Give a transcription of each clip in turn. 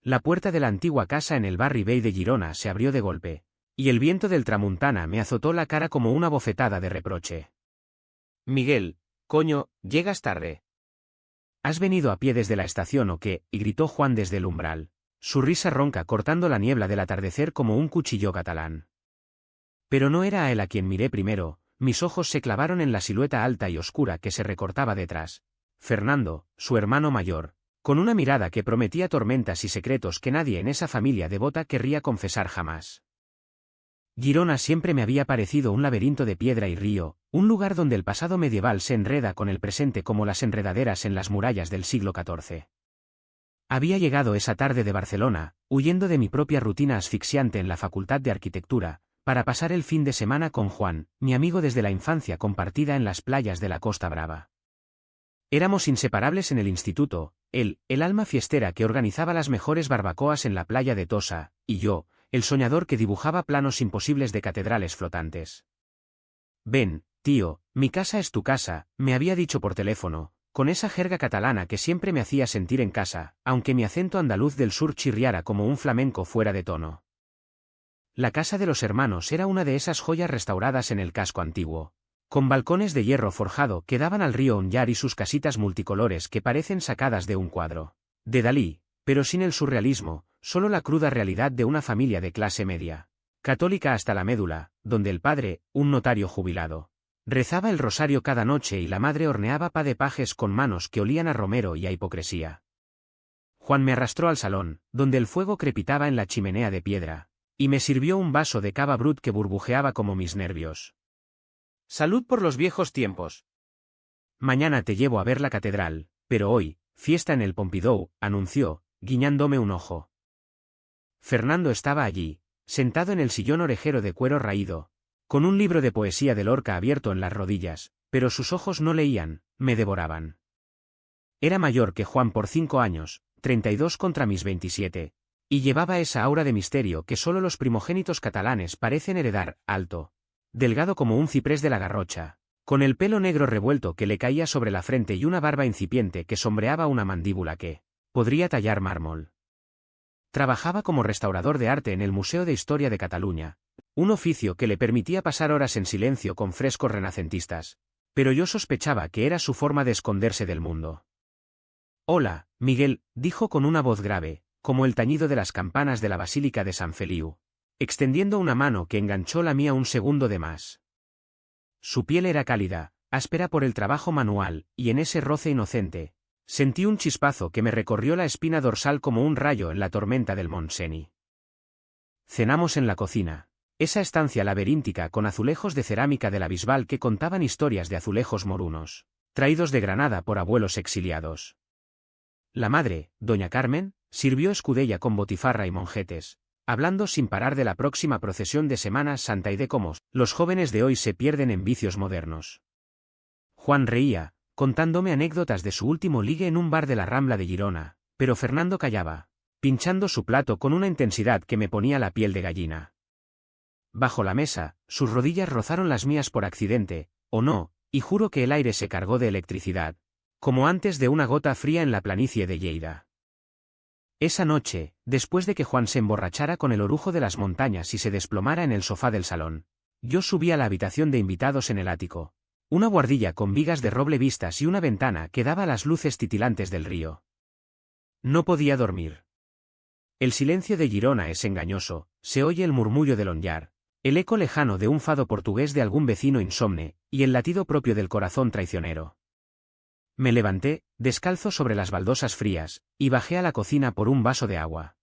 La puerta de la antigua casa en el barri vell de Girona se abrió de golpe, y el viento del tramuntana me azotó la cara como una bofetada de reproche. «Miguel, coño, llegas tarde». «¿Has venido a pie desde la estación o qué?», y gritó Juan desde el umbral, su risa ronca cortando la niebla del atardecer como un cuchillo catalán. Pero no era a él a quien miré primero, mis ojos se clavaron en la silueta alta y oscura que se recortaba detrás. Fernando, su hermano mayor, con una mirada que prometía tormentas y secretos que nadie en esa familia devota querría confesar jamás. Girona siempre me había parecido un laberinto de piedra y río, un lugar donde el pasado medieval se enreda con el presente como las enredaderas en las murallas del siglo XIV. Había llegado esa tarde de Barcelona, huyendo de mi propia rutina asfixiante en la Facultad de Arquitectura, para pasar el fin de semana con Juan, mi amigo desde la infancia compartida en las playas de la Costa Brava. Éramos inseparables en el instituto, él, el alma fiestera que organizaba las mejores barbacoas en la playa de Tossa, y yo, el soñador que dibujaba planos imposibles de catedrales flotantes. «Ven, tío, mi casa es tu casa», me había dicho por teléfono, con esa jerga catalana que siempre me hacía sentir en casa, aunque mi acento andaluz del sur chirriara como un flamenco fuera de tono. La casa de los hermanos era una de esas joyas restauradas en el casco antiguo, con balcones de hierro forjado que daban al río Onyar y sus casitas multicolores que parecen sacadas de un cuadro de Dalí, pero sin el surrealismo, solo la cruda realidad de una familia de clase media, católica hasta la médula, donde el padre, un notario jubilado, rezaba el rosario cada noche y la madre horneaba pa de pajes con manos que olían a romero y a hipocresía. Juan me arrastró al salón, donde el fuego crepitaba en la chimenea de piedra, y me sirvió un vaso de cava brut que burbujeaba como mis nervios. «Salud por los viejos tiempos». «Mañana te llevo a ver la catedral, pero hoy, fiesta en el Pompidou», anunció, guiñándome un ojo. Fernando estaba allí, sentado en el sillón orejero de cuero raído, con un libro de poesía de Lorca abierto en las rodillas, pero sus ojos no leían, me devoraban. Era mayor que Juan por 5 años, 32 contra mis 27, y llevaba esa aura de misterio que solo los primogénitos catalanes parecen heredar, alto, delgado como un ciprés de la Garrocha, con el pelo negro revuelto que le caía sobre la frente y una barba incipiente que sombreaba una mandíbula que podría tallar mármol. Trabajaba como restaurador de arte en el Museo de Historia de Cataluña, un oficio que le permitía pasar horas en silencio con frescos renacentistas, pero yo sospechaba que era su forma de esconderse del mundo. «Hola, Miguel», dijo con una voz grave, como el tañido de las campanas de la Basílica de San Feliu, extendiendo una mano que enganchó la mía un segundo de más. Su piel era cálida, áspera por el trabajo manual, y en ese roce inocente, sentí un chispazo que me recorrió la espina dorsal como un rayo en la tormenta del Montseny. Cenamos en la cocina, esa estancia laberíntica con azulejos de cerámica de la Bisbal que contaban historias de azulejos morunos, traídos de Granada por abuelos exiliados. La madre, doña Carmen, sirvió escudella con botifarra y monjetes, hablando sin parar de la próxima procesión de Semana Santa y de cómo los jóvenes de hoy se pierden en vicios modernos. Juan reía, contándome anécdotas de su último ligue en un bar de la Rambla de Girona, pero Fernando callaba, pinchando su plato con una intensidad que me ponía la piel de gallina. Bajo la mesa, sus rodillas rozaron las mías por accidente, o no, y juro que el aire se cargó de electricidad, como antes de una gota fría en la planicie de Lleida. Esa noche, después de que Juan se emborrachara con el orujo de las montañas y se desplomara en el sofá del salón, yo subí a la habitación de invitados en el ático, una buhardilla con vigas de roble vistas y una ventana que daba a las luces titilantes del río. No podía dormir. El silencio de Girona es engañoso, se oye el murmullo del Onyar, el eco lejano de un fado portugués de algún vecino insomne, y el latido propio del corazón traicionero. Me levanté, descalzo sobre las baldosas frías, y bajé a la cocina por un vaso de agua.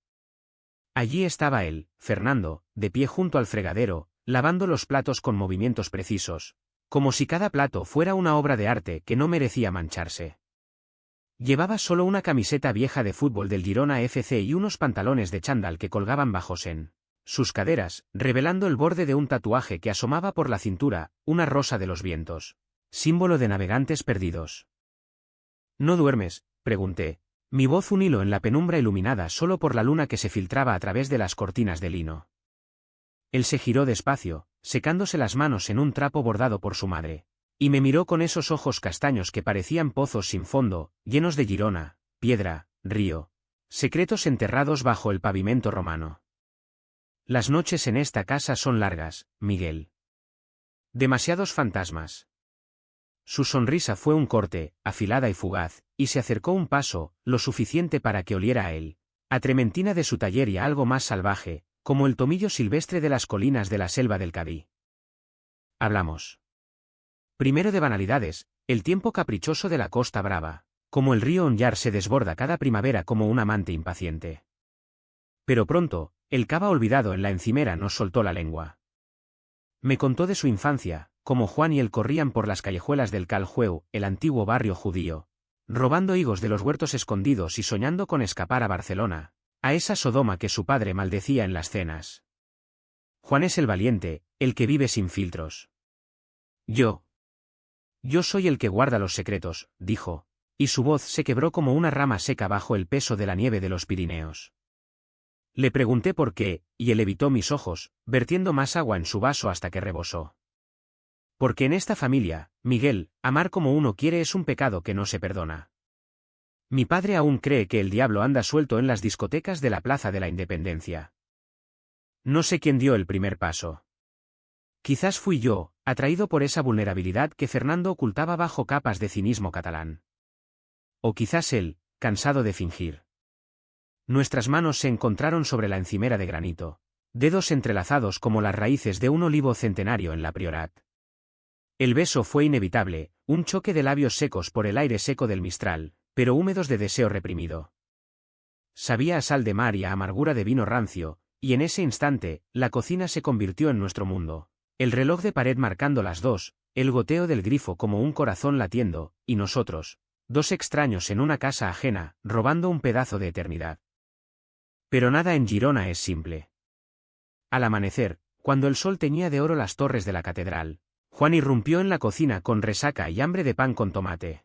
Allí estaba él, Fernando, de pie junto al fregadero, lavando los platos con movimientos precisos, como si cada plato fuera una obra de arte que no merecía mancharse. Llevaba solo una camiseta vieja de fútbol del Girona FC y unos pantalones de chándal que colgaban bajos en sus caderas, revelando el borde de un tatuaje que asomaba por la cintura, una rosa de los vientos, símbolo de navegantes perdidos. «¿No duermes?», pregunté, mi voz un hilo en la penumbra iluminada solo por la luna que se filtraba a través de las cortinas de lino. Él se giró despacio, secándose las manos en un trapo bordado por su madre, y me miró con esos ojos castaños que parecían pozos sin fondo, llenos de Girona, piedra, río, Secretos enterrados bajo el pavimento romano. Las noches en esta casa son largas, Miguel. Demasiados fantasmas. Su sonrisa fue un corte, afilada y fugaz, y se acercó un paso, lo suficiente para que oliera a él, a trementina de su taller y a algo más salvaje, como el tomillo silvestre de las colinas de la selva del Cadí. Hablamos. Primero de banalidades, el tiempo caprichoso de la Costa Brava, como el río Onyar se desborda cada primavera como un amante impaciente. Pero pronto, el cava olvidado en la encimera nos soltó la lengua. Me contó de su infancia, como Juan y él corrían por las callejuelas del Caljueu, el antiguo barrio judío, robando higos de los huertos escondidos y soñando con escapar a Barcelona, a esa Sodoma que su padre maldecía en las cenas. Juan es el valiente, el que vive sin filtros. Yo soy el que guarda los secretos, dijo, y su voz se quebró como una rama seca bajo el peso de la nieve de los Pirineos. Le pregunté por qué, y él evitó mis ojos, vertiendo más agua en su vaso hasta que rebosó. Porque en esta familia, Miguel, amar como uno quiere es un pecado que no se perdona. Mi padre aún cree que el diablo anda suelto en las discotecas de la Plaza de la Independencia. No sé quién dio el primer paso. Quizás fui yo, atraído por esa vulnerabilidad que Fernando ocultaba bajo capas de cinismo catalán. O quizás él, cansado de fingir. Nuestras manos se encontraron sobre la encimera de granito, dedos entrelazados como las raíces de un olivo centenario en la Priorat. El beso fue inevitable, un choque de labios secos por el aire seco del Mistral, pero húmedos de deseo reprimido. Sabía a sal de mar y a amargura de vino rancio, y en ese instante, la cocina se convirtió en nuestro mundo. El reloj de pared marcando las 2, el goteo del grifo como un corazón latiendo, y nosotros, dos extraños en una casa ajena, robando un pedazo de eternidad. Pero nada en Girona es simple. Al amanecer, cuando el sol teñía de oro las torres de la catedral, Juan irrumpió en la cocina con resaca y hambre de pan con tomate.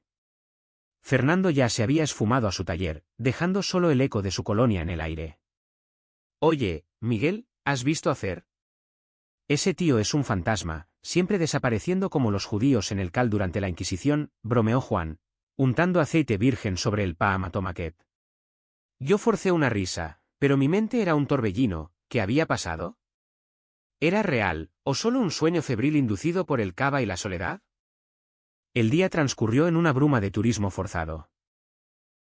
Fernando ya se había esfumado a su taller, dejando solo el eco de su colonia en el aire. Oye, Miguel, ¿has visto hacer? Ese tío es un fantasma, siempre desapareciendo como los judíos en el cal durante la Inquisición, bromeó Juan, untando aceite virgen sobre el pa amatomaquet. Yo forcé una risa, pero mi mente era un torbellino. ¿Qué había pasado? ¿Era real, o solo un sueño febril inducido por el cava y la soledad? El día transcurrió en una bruma de turismo forzado.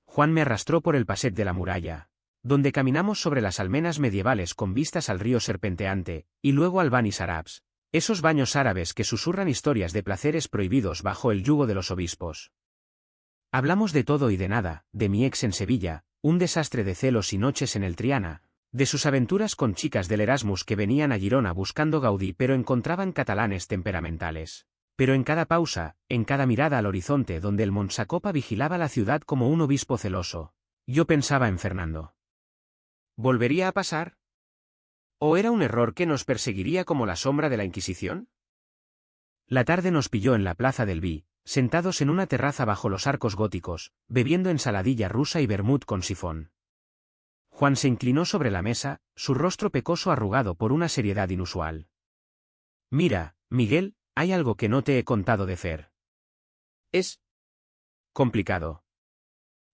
Juan me arrastró por el paset de la muralla, donde caminamos sobre las almenas medievales con vistas al río serpenteante, y luego al Bani Sarabs, esos baños árabes que susurran historias de placeres prohibidos bajo el yugo de los obispos. Hablamos de todo y de nada, de mi ex en Sevilla, un desastre de celos y noches en el Triana, de sus aventuras con chicas del Erasmus que venían a Girona buscando Gaudí pero encontraban catalanes temperamentales. Pero en cada pausa, en cada mirada al horizonte donde el Monsacopa vigilaba la ciudad como un obispo celoso, yo pensaba en Fernando. ¿Volvería a pasar? ¿O era un error que nos perseguiría como la sombra de la Inquisición? La tarde nos pilló en la plaza del Bí, sentados en una terraza bajo los arcos góticos, bebiendo ensaladilla rusa y vermut con sifón. Juan se inclinó sobre la mesa, su rostro pecoso arrugado por una seriedad inusual. Mira, Miguel, hay algo que no te he contado de Fer. Es complicado.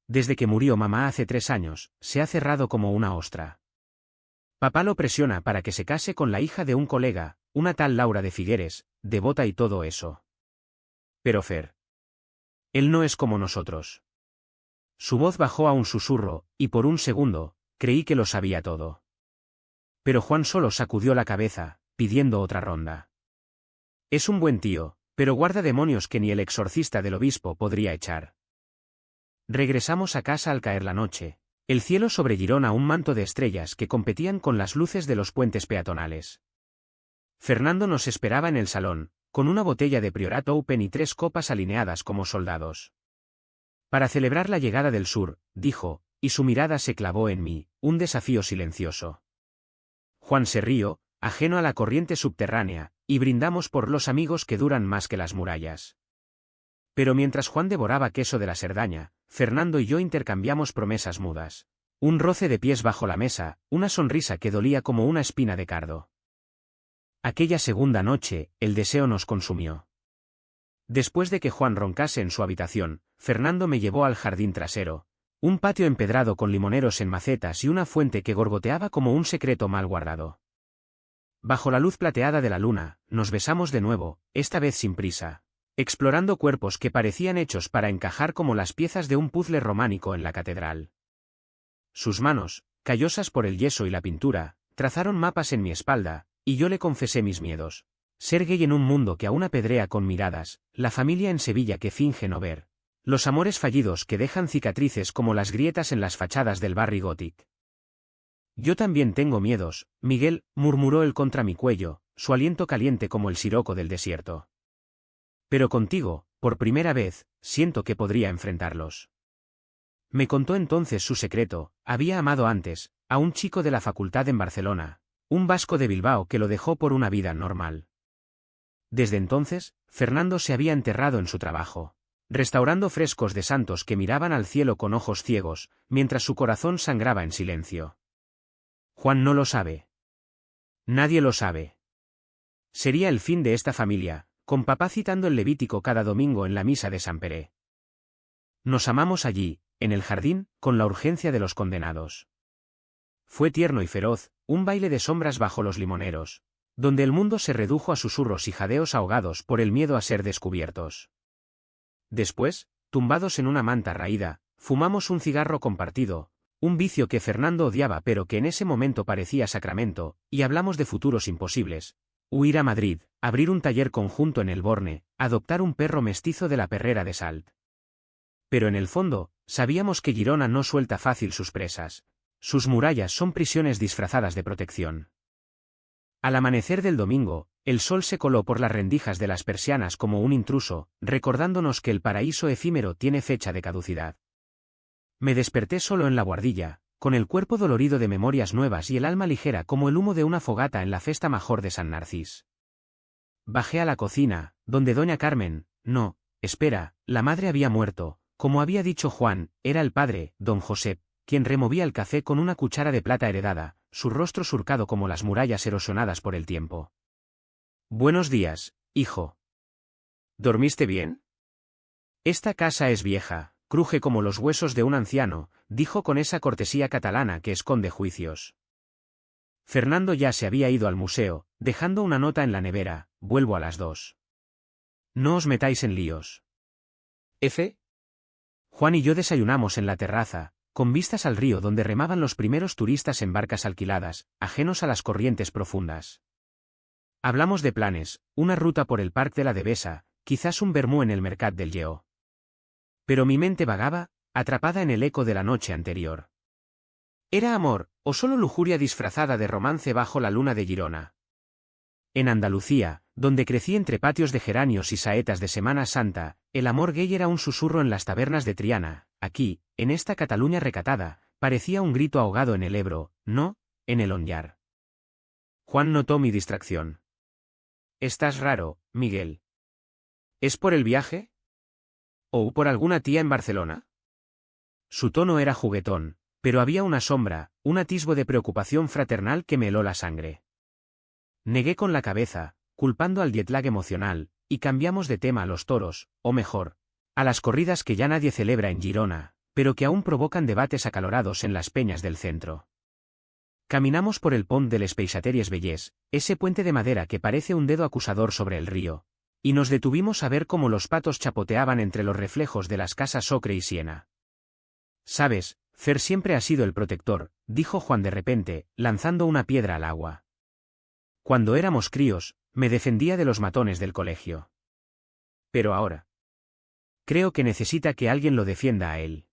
Desde que murió mamá hace 3 años, se ha cerrado como una ostra. Papá lo presiona para que se case con la hija de un colega, una tal Laura de Figueres, devota y todo eso. Pero Fer. Él no es como nosotros. Su voz bajó a un susurro, y por un segundo, creí que lo sabía todo. Pero Juan solo sacudió la cabeza, pidiendo otra ronda. Es un buen tío, pero guarda demonios que ni el exorcista del obispo podría echar. Regresamos a casa al caer la noche, el cielo sobre Girona un manto de estrellas que competían con las luces de los puentes peatonales. Fernando nos esperaba en el salón, con una botella de Priorat Open y 3 copas alineadas como soldados. Para celebrar la llegada del sur, dijo, y su mirada se clavó en mí, un desafío silencioso. Juan se rió, ajeno a la corriente subterránea, y brindamos por los amigos que duran más que las murallas. Pero mientras Juan devoraba queso de la Cerdaña, Fernando y yo intercambiamos promesas mudas. Un roce de pies bajo la mesa, una sonrisa que dolía como una espina de cardo. Aquella segunda noche, el deseo nos consumió. Después de que Juan roncase en su habitación, Fernando me llevó al jardín trasero, Un patio empedrado con limoneros en macetas y una fuente que gorgoteaba como un secreto mal guardado. Bajo la luz plateada de la luna, nos besamos de nuevo, esta vez sin prisa, explorando cuerpos que parecían hechos para encajar como las piezas de un puzzle románico en la catedral. Sus manos, callosas por el yeso y la pintura, trazaron mapas en mi espalda, y yo le confesé mis miedos. Ser gay en un mundo que aún apedrea con miradas, la familia en Sevilla que finge no ver, los amores fallidos que dejan cicatrices como las grietas en las fachadas del Barry Gothic. Yo también tengo miedos, Miguel, murmuró él contra mi cuello, su aliento caliente como el siroco del desierto. Pero contigo, por primera vez, siento que podría enfrentarlos. Me contó entonces su secreto. Había amado antes, a un chico de la facultad en Barcelona, un vasco de Bilbao que lo dejó por una vida normal. Desde entonces, Fernando se había enterrado en su trabajo, restaurando frescos de santos que miraban al cielo con ojos ciegos, mientras su corazón sangraba en silencio. Juan no lo sabe. Nadie lo sabe. Sería el fin de esta familia, con papá citando el Levítico cada domingo en la misa de San Pere. Nos amamos allí, en el jardín, con la urgencia de los condenados. Fue tierno y feroz, un baile de sombras bajo los limoneros, donde el mundo se redujo a susurros y jadeos ahogados por el miedo a ser descubiertos. Después, tumbados en una manta raída, fumamos un cigarro compartido, un vicio que Fernando odiaba pero que en ese momento parecía sacramento, y hablamos de futuros imposibles. Huir a Madrid, abrir un taller conjunto en el Borne, adoptar un perro mestizo de la perrera de Salt. Pero en el fondo, sabíamos que Girona no suelta fácil sus presas. Sus murallas son prisiones disfrazadas de protección. Al amanecer del domingo, el sol se coló por las rendijas de las persianas como un intruso, recordándonos que el paraíso efímero tiene fecha de caducidad. Me desperté solo en la buhardilla, con el cuerpo dolorido de memorias nuevas y el alma ligera como el humo de una fogata en la festa major de San Narcís. Bajé a la cocina, donde doña Carmen, no, espera, la madre había muerto, como había dicho Juan, era el padre, don José, quien removía el café con una cuchara de plata heredada, su rostro surcado como las murallas erosionadas por el tiempo. Buenos días, hijo. ¿Dormiste bien? Esta casa es vieja, cruje como los huesos de un anciano, dijo con esa cortesía catalana que esconde juicios. Fernando ya se había ido al museo, dejando una nota en la nevera, vuelvo a las 2. No os metáis en líos. F. Juan y yo desayunamos en la terraza, con vistas al río donde remaban los primeros turistas en barcas alquiladas, ajenos a las corrientes profundas. Hablamos de planes, una ruta por el Parc de la Devesa, quizás un vermú en el Mercat del Lleó. Pero mi mente vagaba, atrapada en el eco de la noche anterior. ¿Era amor, o solo lujuria disfrazada de romance bajo la luna de Girona? En Andalucía, donde crecí entre patios de geranios y saetas de Semana Santa, el amor gay era un susurro en las tabernas de Triana. Aquí, en esta Cataluña recatada, parecía un grito ahogado en el Ebro, no, en el Onyar. Juan notó mi distracción. Estás raro, Miguel. ¿Es por el viaje? ¿O por alguna tía en Barcelona? Su tono era juguetón, pero había una sombra, un atisbo de preocupación fraternal que me heló la sangre. Negué con la cabeza, culpando al jetlag emocional, y cambiamos de tema a los toros, o mejor, a las corridas que ya nadie celebra en Girona, pero que aún provocan debates acalorados en las peñas del centro. Caminamos por el pont de les Peixateries Vellers, ese puente de madera que parece un dedo acusador sobre el río, y nos detuvimos a ver cómo los patos chapoteaban entre los reflejos de las casas Ocre y Siena. «Sabes, Fer siempre ha sido el protector», dijo Juan de repente, lanzando una piedra al agua. Cuando éramos críos, me defendía de los matones del colegio. Pero ahora. Creo que necesita que alguien lo defienda a él.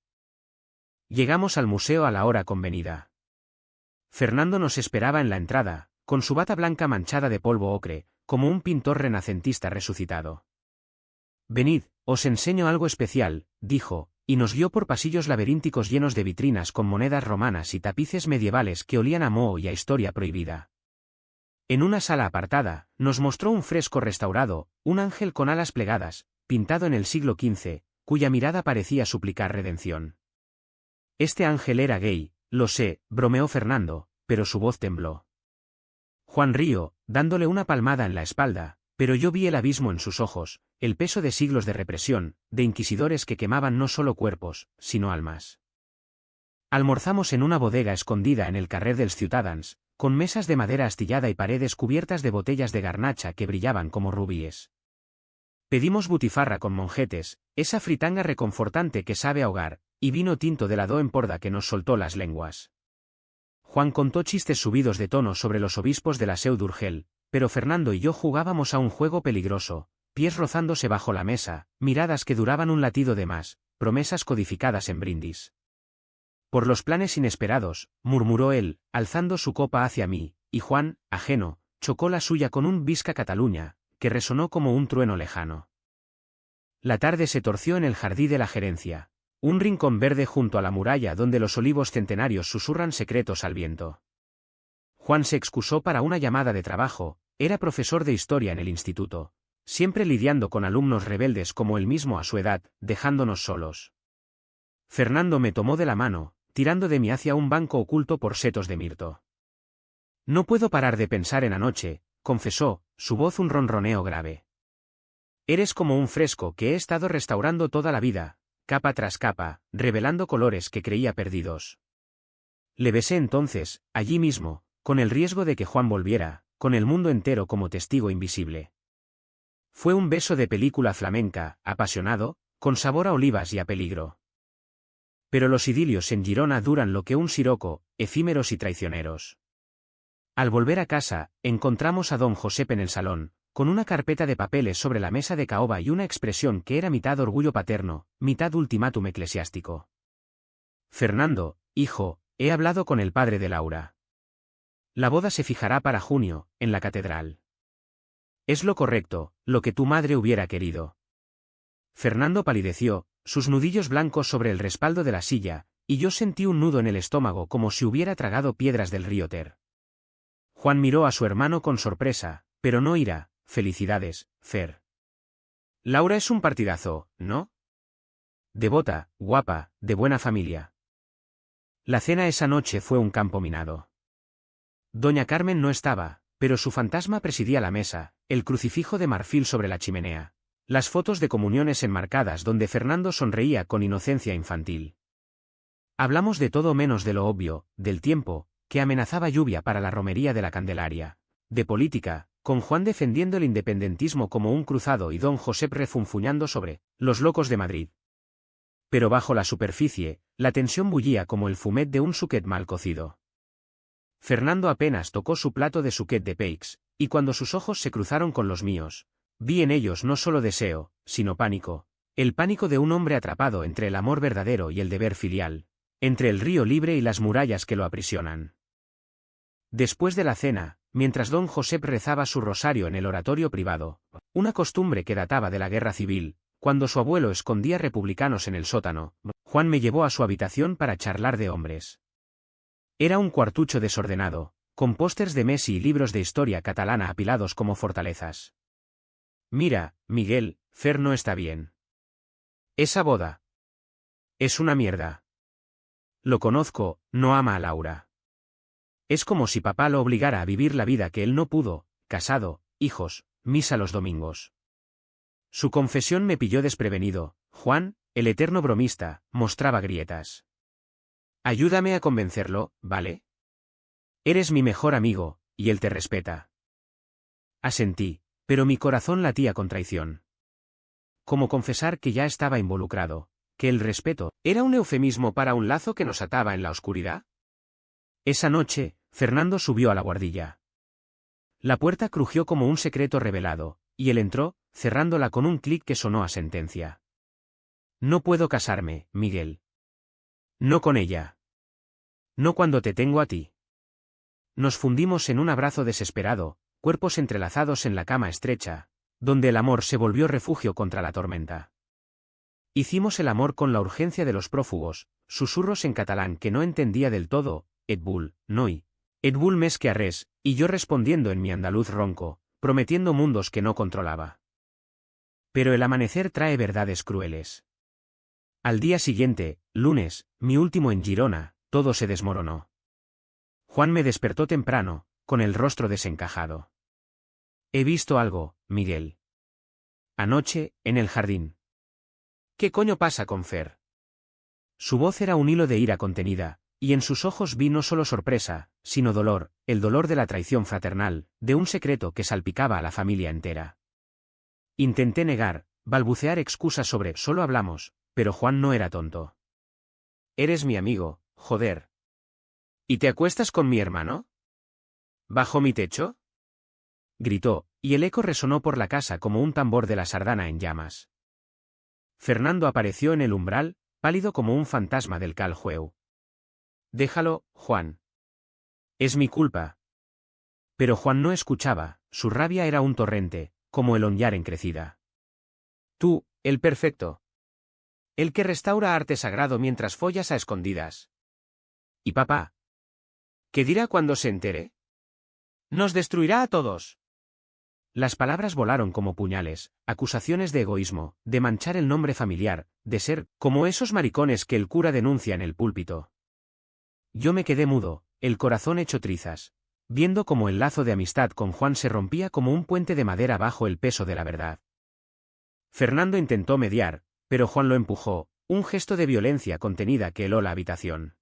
Llegamos al museo a la hora convenida. Fernando nos esperaba en la entrada, con su bata blanca manchada de polvo ocre, como un pintor renacentista resucitado. «Venid, os enseño algo especial», dijo, y nos guió por pasillos laberínticos llenos de vitrinas con monedas romanas y tapices medievales que olían a moho y a historia prohibida. En una sala apartada, nos mostró un fresco restaurado, un ángel con alas plegadas, pintado en el siglo XV, cuya mirada parecía suplicar redención. Este ángel era gay, lo sé, bromeó Fernando, pero su voz tembló. Juan rió, dándole una palmada en la espalda, pero yo vi el abismo en sus ojos, el peso de siglos de represión, de inquisidores que quemaban no solo cuerpos, sino almas. Almorzamos en una bodega escondida en el carrer dels Ciutadans, con mesas de madera astillada y paredes cubiertas de botellas de garnacha que brillaban como rubíes. Pedimos butifarra con monjetes, esa fritanga reconfortante que sabe ahogar, y vino tinto de la do Emporda que nos soltó las lenguas. Juan contó chistes subidos de tono sobre los obispos de la Seu d'Urgell, pero Fernando y yo jugábamos a un juego peligroso, pies rozándose bajo la mesa, miradas que duraban un latido de más, promesas codificadas en brindis. Por los planes inesperados, murmuró él, alzando su copa hacia mí, y Juan, ajeno, chocó la suya con un Visca Cataluña, que resonó como un trueno lejano. La tarde se torció en el jardín de la gerencia, un rincón verde junto a la muralla donde los olivos centenarios susurran secretos al viento. Juan se excusó para una llamada de trabajo, era profesor de historia en el instituto, siempre lidiando con alumnos rebeldes como él mismo a su edad, dejándonos solos. Fernando me tomó de la mano, tirando de mí hacia un banco oculto por setos de mirto. No puedo parar de pensar en anoche, confesó, su voz un ronroneo grave. Eres como un fresco que he estado restaurando toda la vida, capa tras capa, revelando colores que creía perdidos. Le besé entonces, allí mismo, con el riesgo de que Juan volviera, con el mundo entero como testigo invisible. Fue un beso de película flamenca, apasionado, con sabor a olivas y a peligro. Pero los idilios en Girona duran lo que un siroco, efímeros y traicioneros. Al volver a casa, encontramos a don Josep en el salón, con una carpeta de papeles sobre la mesa de caoba y una expresión que era mitad orgullo paterno, mitad ultimátum eclesiástico. Fernando, hijo, he hablado con el padre de Laura. La boda se fijará para junio, en la catedral. Es lo correcto, lo que tu madre hubiera querido. Fernando palideció, sus nudillos blancos sobre el respaldo de la silla, y yo sentí un nudo en el estómago como si hubiera tragado piedras del río Ter. Juan miró a su hermano con sorpresa, pero no ira. Felicidades, Fer. Laura es un partidazo, ¿no? Devota, guapa, de buena familia. La cena esa noche fue un campo minado. Doña Carmen no estaba, pero su fantasma presidía la mesa, el crucifijo de marfil sobre la chimenea, las fotos de comuniones enmarcadas donde Fernando sonreía con inocencia infantil. Hablamos de todo menos de lo obvio, del tiempo, que amenazaba lluvia para la romería de la Candelaria, de política, con Juan defendiendo el independentismo como un cruzado y don Josep refunfuñando sobre los locos de Madrid. Pero bajo la superficie, la tensión bullía como el fumet de un suquet mal cocido. Fernando apenas tocó su plato de suquet de peix, y cuando sus ojos se cruzaron con los míos, vi en ellos no solo deseo, sino pánico, el pánico de un hombre atrapado entre el amor verdadero y el deber filial, entre el río libre y las murallas que lo aprisionan. Después de la cena, mientras don Josep rezaba su rosario en el oratorio privado, una costumbre que databa de la guerra civil, cuando su abuelo escondía republicanos en el sótano, Juan me llevó a su habitación para charlar de hombres. Era un cuartucho desordenado, con pósters de Messi y libros de historia catalana apilados como fortalezas. Mira, Miguel, Fer no está bien. Esa boda. Es una mierda. Lo conozco, no ama a Laura. Es como si papá lo obligara a vivir la vida que él no pudo, casado, hijos, misa los domingos. Su confesión me pilló desprevenido. Juan, el eterno bromista, mostraba grietas. Ayúdame a convencerlo, ¿vale? Eres mi mejor amigo, y él te respeta. Asentí, pero mi corazón latía con traición. ¿Cómo confesar que ya estaba involucrado, que el respeto era un eufemismo para un lazo que nos ataba en la oscuridad? Esa noche, Fernando subió a la guardilla. La puerta crujió como un secreto revelado, y él entró, cerrándola con un clic que sonó a sentencia. No puedo casarme, Miguel. No con ella. No cuando te tengo a ti. Nos fundimos en un abrazo desesperado, cuerpos entrelazados en la cama estrecha, donde el amor se volvió refugio contra la tormenta. Hicimos el amor con la urgencia de los prófugos, susurros en catalán que no entendía del todo, et bull, noi. Et bull més que a res, y yo respondiendo en mi andaluz ronco, prometiendo mundos que no controlaba. Pero el amanecer trae verdades crueles. Al día siguiente, lunes, mi último en Girona, todo se desmoronó. Juan me despertó temprano, con el rostro desencajado. He visto algo, Miguel. Anoche, en el jardín. ¿Qué coño pasa con Fer? Su voz era un hilo de ira contenida, Y en sus ojos vi no solo sorpresa, sino dolor, el dolor de la traición fraternal, de un secreto que salpicaba a la familia entera. Intenté negar, balbucear excusas sobre solo hablamos, pero Juan no era tonto. Eres mi amigo, joder. ¿Y te acuestas con mi hermano? ¿Bajo mi techo? Gritó, y el eco resonó por la casa como un tambor de la sardana en llamas. Fernando apareció en el umbral, pálido como un fantasma del Cal Jueu. Déjalo, Juan. Es mi culpa. Pero Juan no escuchaba, su rabia era un torrente, como el Onyar en crecida. Tú, el perfecto. El que restaura arte sagrado mientras follas a escondidas. ¿Y papá? ¿Qué dirá cuando se entere? Nos destruirá a todos. Las palabras volaron como puñales, acusaciones de egoísmo, de manchar el nombre familiar, de ser como esos maricones que el cura denuncia en el púlpito. Yo me quedé mudo, el corazón hecho trizas, viendo cómo el lazo de amistad con Juan se rompía como un puente de madera bajo el peso de la verdad. Fernando intentó mediar, pero Juan lo empujó, un gesto de violencia contenida que heló la habitación.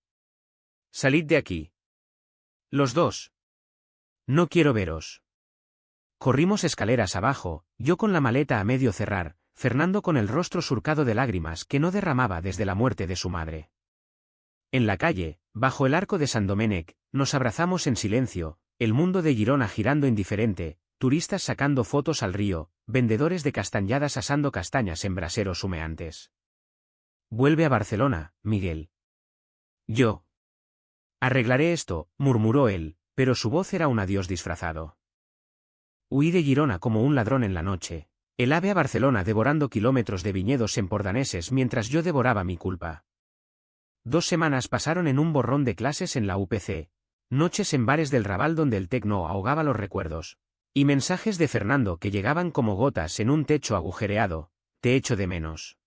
Salid de aquí. Los dos. No quiero veros. Corrimos escaleras abajo, yo con la maleta a medio cerrar, Fernando con el rostro surcado de lágrimas que no derramaba desde la muerte de su madre. En la calle, bajo el arco de San Domènec, nos abrazamos en silencio, el mundo de Girona girando indiferente, turistas sacando fotos al río, vendedores de castañadas asando castañas en braseros humeantes. Vuelve a Barcelona, Miguel. Yo. Arreglaré esto, murmuró él, pero su voz era un adiós disfrazado. Huí de Girona como un ladrón en la noche, el ave a Barcelona devorando kilómetros de viñedos empordaneses mientras yo devoraba mi culpa. 2 semanas pasaron en un borrón de clases en la UPC, noches en bares del Raval donde el tecno ahogaba los recuerdos, y mensajes de Fernando que llegaban como gotas en un techo agujereado, te echo de menos.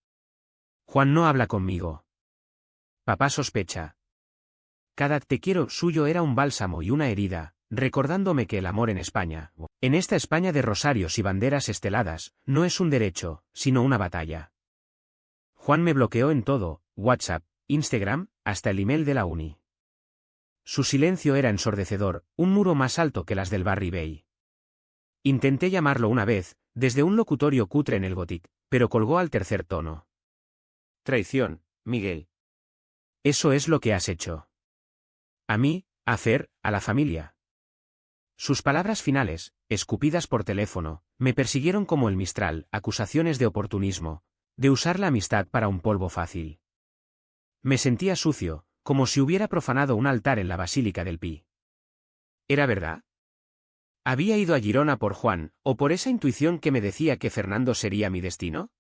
Juan no habla conmigo. Papá sospecha. Cada te quiero suyo era un bálsamo y una herida, recordándome que el amor en España, en esta España de rosarios y banderas esteladas, no es un derecho, sino una batalla. Juan me bloqueó en todo, WhatsApp, Instagram, hasta el email de la uni. Su silencio era ensordecedor, un muro más alto que las del Barry Bay. Intenté llamarlo una vez, desde un locutorio cutre en el Gothic, pero colgó al tercer tono. Traición, Miguel. Eso es lo que has hecho. A mí, a Fer, a la familia. Sus palabras finales, escupidas por teléfono, me persiguieron como el Mistral, acusaciones de oportunismo, de usar la amistad para un polvo fácil. Me sentía sucio, como si hubiera profanado un altar en la Basílica del Pi. ¿Era verdad? ¿Había ido a Girona por Juan, o por esa intuición que me decía que Fernando sería mi destino?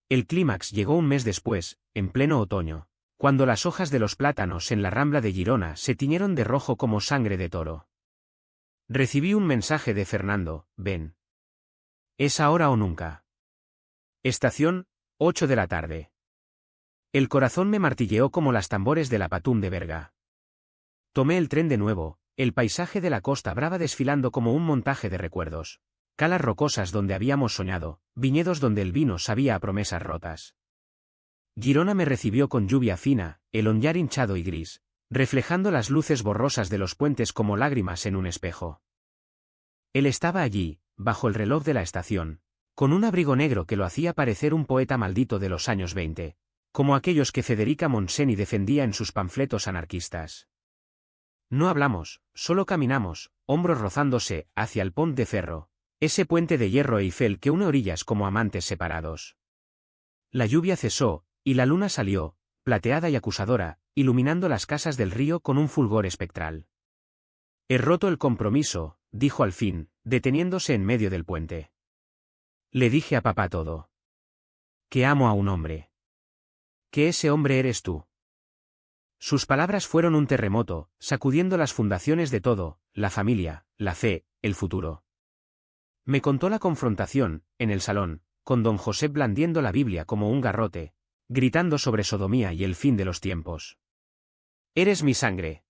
El clímax llegó un mes después, en pleno otoño, cuando las hojas de los plátanos en la Rambla de Girona se tiñeron de rojo como sangre de toro. Recibí un mensaje de Fernando, ven. Es ahora o nunca. Estación, 8 de la tarde. El corazón me martilleó como las tambores de la Patum de Berga. Tomé el tren de nuevo, el paisaje de la Costa Brava desfilando como un montaje de recuerdos. Calas rocosas donde habíamos soñado, viñedos donde el vino sabía a promesas rotas. Girona me recibió con lluvia fina, el Onyar hinchado y gris, reflejando las luces borrosas de los puentes como lágrimas en un espejo. Él estaba allí, bajo el reloj de la estación, con un abrigo negro que lo hacía parecer un poeta maldito de los años 20, como aquellos que Federica Montseny defendía en sus panfletos anarquistas. No hablamos, solo caminamos, hombros rozándose, hacia el Pont de Ferro, ese puente de hierro Eiffel que une orillas como amantes separados. La lluvia cesó, y la luna salió, plateada y acusadora, iluminando las casas del río con un fulgor espectral. He roto el compromiso, dijo al fin, deteniéndose en medio del puente. Le dije a papá todo. Que amo a un hombre. Que ese hombre eres tú. Sus palabras fueron un terremoto, sacudiendo las fundaciones de todo, la familia, la fe, el futuro. Me contó la confrontación, en el salón, con don José blandiendo la Biblia como un garrote, gritando sobre sodomía y el fin de los tiempos. Eres mi sangre.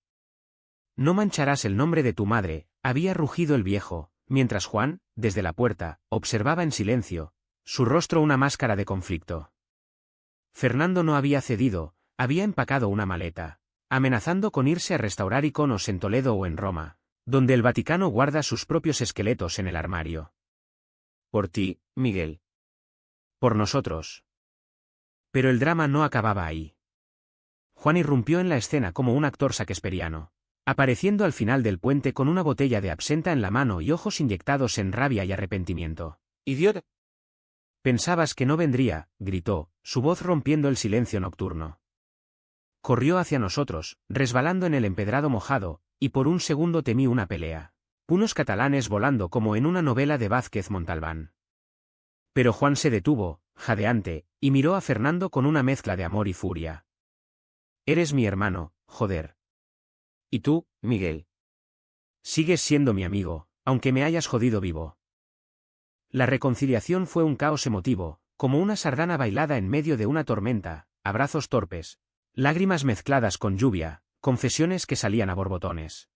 No mancharás el nombre de tu madre, había rugido el viejo, mientras Juan, desde la puerta, observaba en silencio, su rostro una máscara de conflicto. Fernando no había cedido, había empacado una maleta, amenazando con irse a restaurar iconos en Toledo o en Roma, donde el Vaticano guarda sus propios esqueletos en el armario. Por ti, Miguel. Por nosotros. Pero el drama no acababa ahí. Juan irrumpió en la escena como un actor shakespeariano, apareciendo al final del puente con una botella de absenta en la mano y ojos inyectados en rabia y arrepentimiento. ¡Idiota! Pensabas que no vendría, gritó, su voz rompiendo el silencio nocturno. Corrió hacia nosotros, resbalando en el empedrado mojado, y por un segundo temí una pelea. Unos catalanes volando como en una novela de Vázquez Montalbán. Pero Juan se detuvo, jadeante, y miró a Fernando con una mezcla de amor y furia. Eres mi hermano, joder. Y tú, Miguel. Sigues siendo mi amigo, aunque me hayas jodido vivo. La reconciliación fue un caos emotivo, como una sardana bailada en medio de una tormenta, abrazos torpes, lágrimas mezcladas con lluvia, confesiones que salían a borbotones.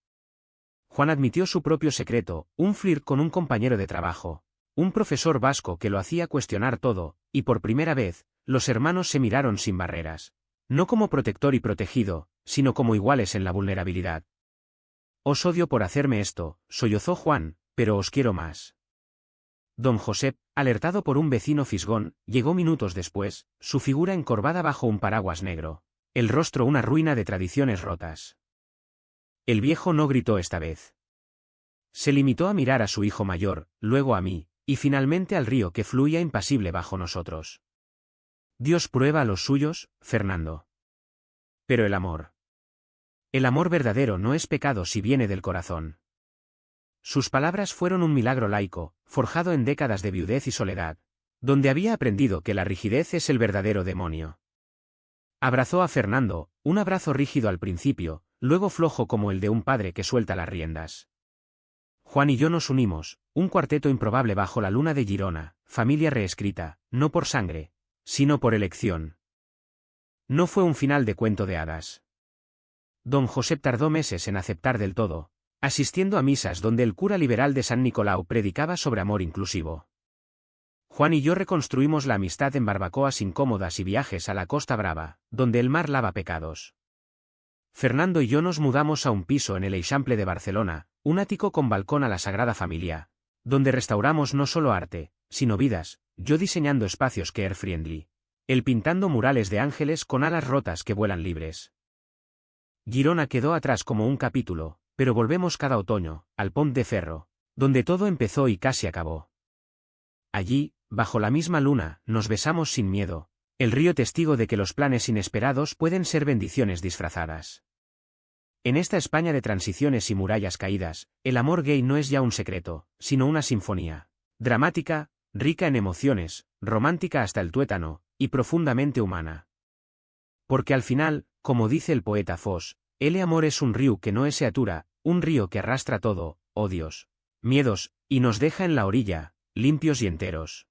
Juan admitió su propio secreto, un flirt con un compañero de trabajo, un profesor vasco que lo hacía cuestionar todo, y por primera vez, los hermanos se miraron sin barreras. No como protector y protegido, sino como iguales en la vulnerabilidad. Os odio por hacerme esto, sollozó Juan, pero os quiero más. Don Josep, alertado por un vecino fisgón, llegó minutos después, su figura encorvada bajo un paraguas negro, el rostro una ruina de tradiciones rotas. El viejo no gritó esta vez. Se limitó a mirar a su hijo mayor, luego a mí, y finalmente al río que fluía impasible bajo nosotros. Dios prueba a los suyos, Fernando. Pero el amor. El amor verdadero no es pecado si viene del corazón. Sus palabras fueron un milagro laico, forjado en décadas de viudez y soledad, donde había aprendido que la rigidez es el verdadero demonio. Abrazó a Fernando, un abrazo rígido al principio, luego flojo como el de un padre que suelta las riendas. Juan y yo nos unimos, un cuarteto improbable bajo la luna de Girona, familia reescrita, no por sangre, sino por elección. No fue un final de cuento de hadas. Don Josep tardó meses en aceptar del todo, asistiendo a misas donde el cura liberal de San Nicolau predicaba sobre amor inclusivo. Juan y yo reconstruimos la amistad en barbacoas incómodas y viajes a la Costa Brava, donde el mar lava pecados. Fernando y yo nos mudamos a un piso en el Eixample de Barcelona, un ático con balcón a la Sagrada Familia, donde restauramos no solo arte, sino vidas, yo diseñando espacios care-friendly, él pintando murales de ángeles con alas rotas que vuelan libres. Girona quedó atrás como un capítulo, pero volvemos cada otoño, al Pont de Ferro, donde todo empezó y casi acabó. Allí, bajo la misma luna, nos besamos sin miedo, el río testigo de que los planes inesperados pueden ser bendiciones disfrazadas. En esta España de transiciones y murallas caídas, el amor gay no es ya un secreto, sino una sinfonía. Dramática, rica en emociones, romántica hasta el tuétano, y profundamente humana. Porque al final, como dice el poeta Foix, el amor es un río que no se atura, un río que arrastra todo, odios, miedos, y nos deja en la orilla, limpios y enteros.